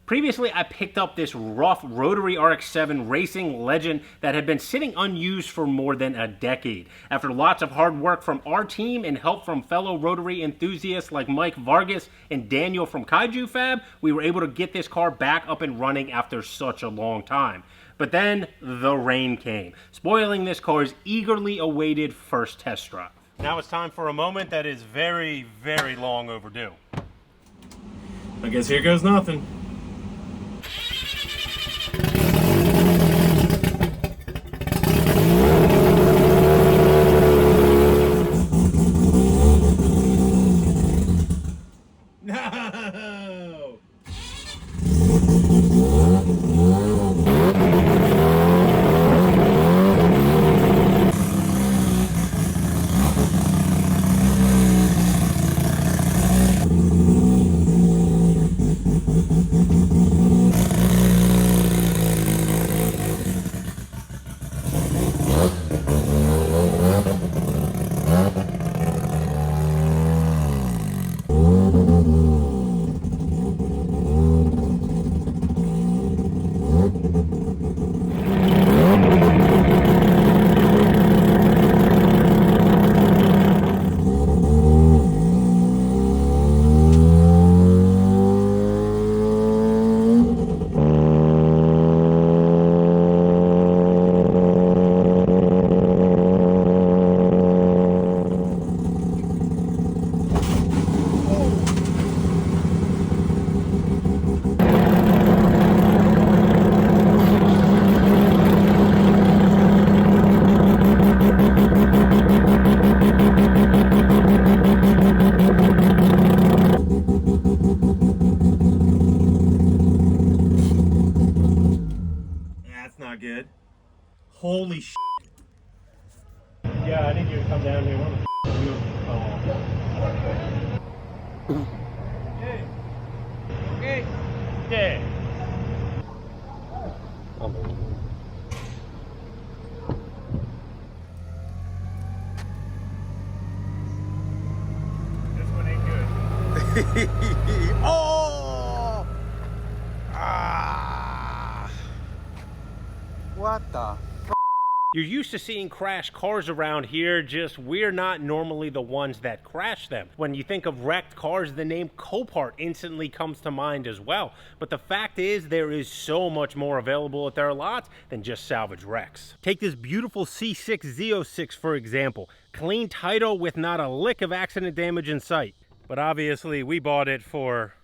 Previously, I picked up this rough rotary Rx7 racing legend that had been sitting unused for more than a decade. After lots of hard work from our team and help from fellow rotary enthusiasts like Mike Vargas and Daniel from Kaiju Fab, we were able to get this car back up and running after such a long time. But then the rain came, spoiling this car's eagerly awaited first test drive. Now it's time for a moment that is very, very long overdue. I guess here goes nothing. No! Not good. Holy shit. Yeah, I need you to come down here. What the f are you? Oh. Okay. Okay. Yeah. This one ain't good. Oh! Ah! What the f? You're used to seeing crashed cars around here, just we're not normally the ones that crash them. When you think of wrecked cars, the name Copart instantly comes to mind as well. But the fact is, there is so much more available at their lots than just salvage wrecks. Take this beautiful C6 Z06 for example. Clean title with not a lick of accident damage in sight. But obviously we bought it for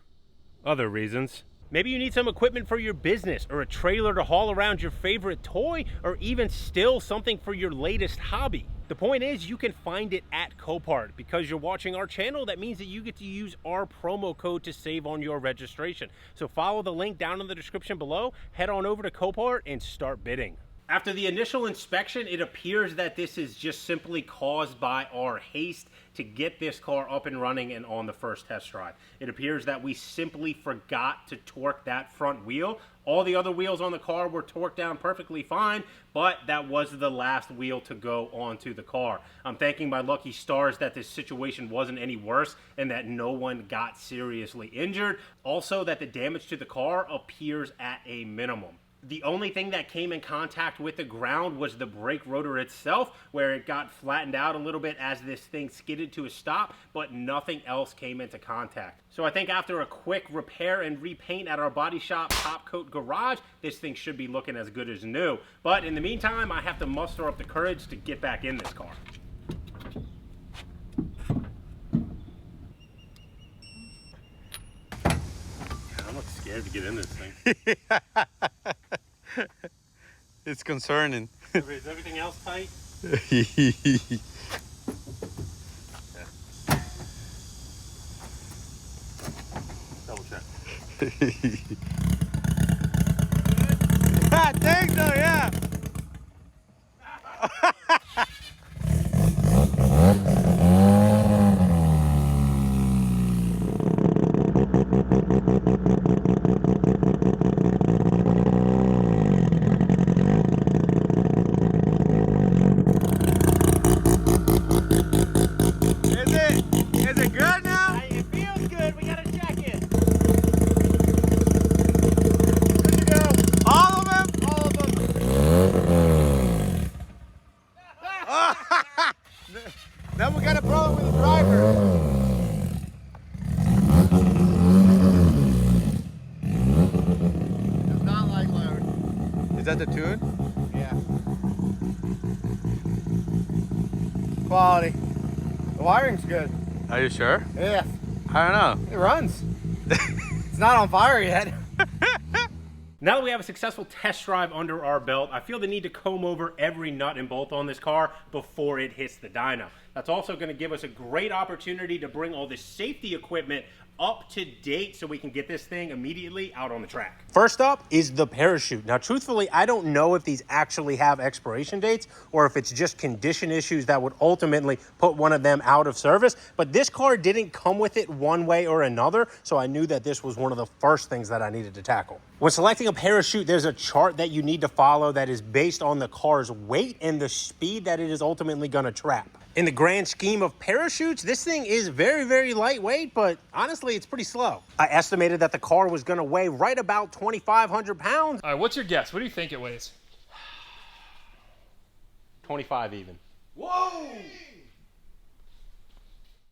other reasons. Maybe you need some equipment for your business, or a trailer to haul around your favorite toy, or even still something for your latest hobby. The point is, you can find it at Copart. Because you're watching our channel, that means that you get to use our promo code to save on your registration. So follow the link down in the description below, head on over to Copart and start bidding. After the initial inspection, it appears that this is just simply caused by our haste to get this car up and running and on the first test drive. It appears that we simply forgot to torque that front wheel. All the other wheels on the car were torqued down perfectly fine, but that was the last wheel to go onto the car. I'm thanking my lucky stars that this situation wasn't any worse and that no one got seriously injured. Also, that the damage to the car appears at a minimum. The only thing that came in contact with the ground was the brake rotor itself, where it got flattened out a little bit as this thing skidded to a stop, but nothing else came into contact. So I think after a quick repair and repaint at our body shop top coat garage, this thing should be looking as good as new. But in the meantime, I have to muster up the courage to get back in this car. I'm not scared to get in this thing. It's concerning. Is everything else tight? Double check. I think so, yeah. Is it good now? It feels good. We gotta check it. Is that the tune? Yeah. Quality. The wiring's good. Are you sure? Yeah. I don't know. It runs. It's not on fire yet. Now that we have a successful test drive under our belt, I feel the need to comb over every nut and bolt on this car before it hits the dyno. That's also going to give us a great opportunity to bring all this safety equipment up to date so we can get this thing immediately out on the track. First up is the parachute. Now, truthfully, I don't know if these actually have expiration dates or if it's just condition issues that would ultimately put one of them out of service, but this car didn't come with it one way or another, so I knew that this was one of the first things that I needed to tackle. When selecting a parachute, there's a chart that you need to follow that is based on the car's weight and the speed that it is ultimately going to trap. In the grand scheme of parachutes, this thing is very, very lightweight, but honestly, it's pretty slow. I estimated that the car was going to weigh right about 2,500 pounds. All right, what's your guess? What do you think it weighs? 25 even. Whoa!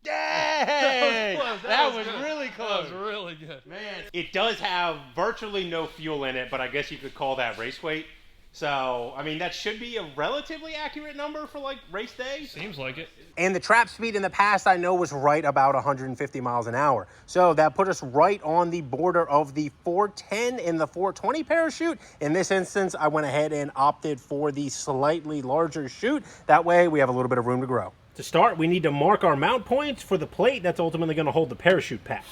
Dang! That was really close. That was really good. Man, it does have virtually no fuel in it, but I guess you could call that race weight. So, I mean, that should be a relatively accurate number for, like, race day. Seems like it. And the trap speed in the past, I know, was right about 150 miles an hour. So that put us right on the border of the 410 and the 420 parachute. In this instance, I went ahead and opted for the slightly larger chute. That way, we have a little bit of room to grow. To start, we need to mark our mount points for the plate that's ultimately going to hold the parachute pack.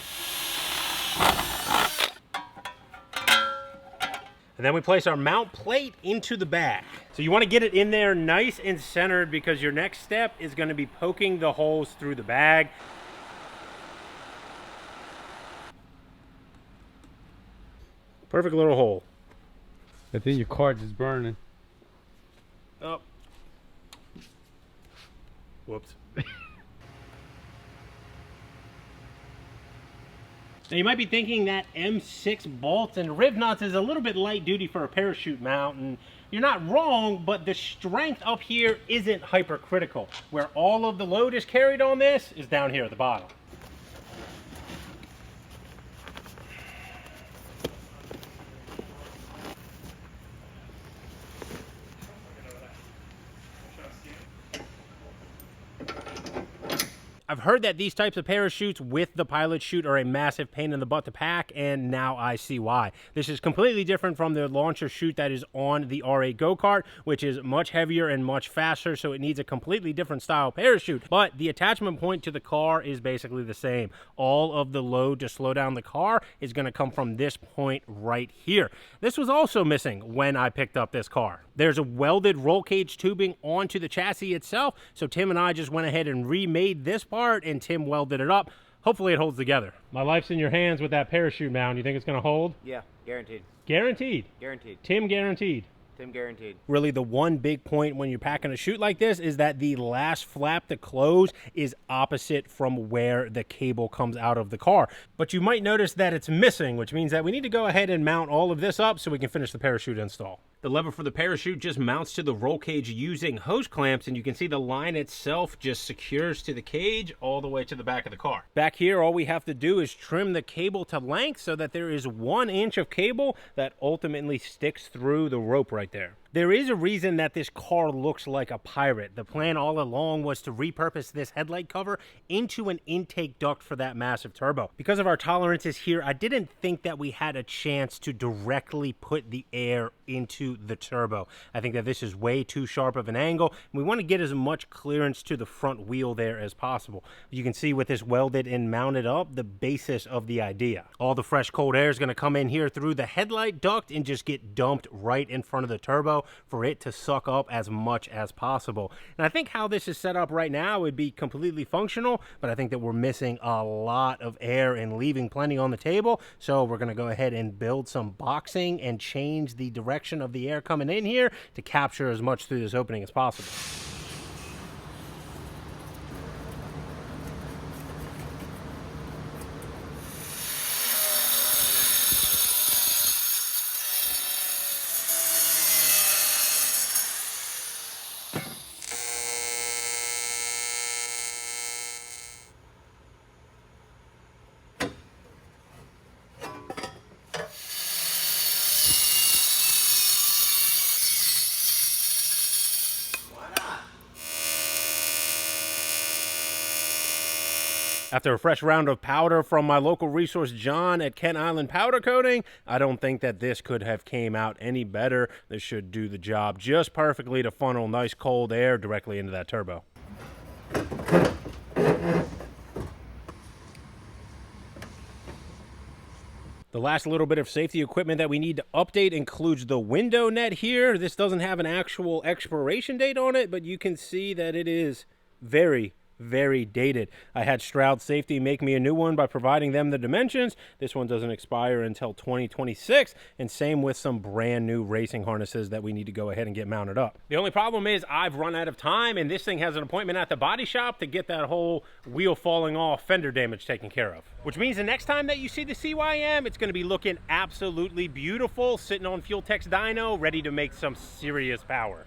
And then we place our mount plate into the bag. So you want to get it in there nice and centered because your next step is going to be poking the holes through the bag. Perfect little hole. I think your car just burning. Oh. Whoops. Now you might be thinking that M6 bolts and rib nuts is a little bit light duty for a parachute mount, and you're not wrong, but the strength up here isn't hypercritical. Where all of the load is carried on this is down here at the bottom. I've heard that these types of parachutes with the pilot chute are a massive pain in the butt to pack, and now I see why. This is completely different from the launcher chute that is on the R8 go-kart, which is much heavier and much faster, so it needs a completely different style parachute. But the attachment point to the car is basically the same. All of the load to slow down the car is going to come from this point right here. This was also missing when I picked up this car. There's a welded roll cage tubing onto the chassis itself, so Tim and I just went ahead and remade this part, and Tim welded it up. Hopefully it holds together. My life's in your hands with that parachute mount. You think it's going to hold? Yeah, guaranteed. Guaranteed? Guaranteed. Tim guaranteed. Tim guaranteed. Really, the one big point when you're packing a chute like this is that the last flap to close is opposite from where the cable comes out of the car. But you might notice that it's missing, which means that we need to go ahead and mount all of this up so we can finish the parachute install. The lever for the parachute just mounts to the roll cage using hose clamps, and you can see the line itself just secures to the cage all the way to the back of the car. Back here, all we have to do is trim the cable to length so that there is 1 inch of cable that ultimately sticks through the rope right there. There is a reason that this car looks like a pirate. The plan all along was to repurpose this headlight cover into an intake duct for that massive turbo. Because of our tolerances here, I didn't think that we had a chance to directly put the air into the turbo. I think that this is way too sharp of an angle, and we want to get as much clearance to the front wheel there as possible. You can see with this welded and mounted up, the basis of the idea. All the fresh cold air is going to come in here through the headlight duct and just get dumped right in front of the turbo for it to suck up as much as possible. And I think how this is set up right now would be completely functional, but I think that we're missing a lot of air and leaving plenty on the table. So we're going to go ahead and build some boxing and change the direction of the air coming in here to capture as much through this opening as possible. After a fresh round of powder from my local resource John at Kent Island Powder Coating, I don't think that this could have came out any better. This should do the job just perfectly to funnel nice cold air directly into that turbo. The last little bit of safety equipment that we need to update includes the window net here. This doesn't have an actual expiration date on it, but you can see that it is very dated. I had Stroud Safety make me a new one by providing them the dimensions. This one doesn't expire until 2026, and same with some brand new racing harnesses that we need to go ahead and get mounted up. The only problem is I've run out of time, and this thing has an appointment at the body shop to get that whole wheel falling off fender damage taken care of. Which means the next time that you see the CYM, it's going to be looking absolutely beautiful, sitting on Fuel Tech's dyno, ready to make some serious power.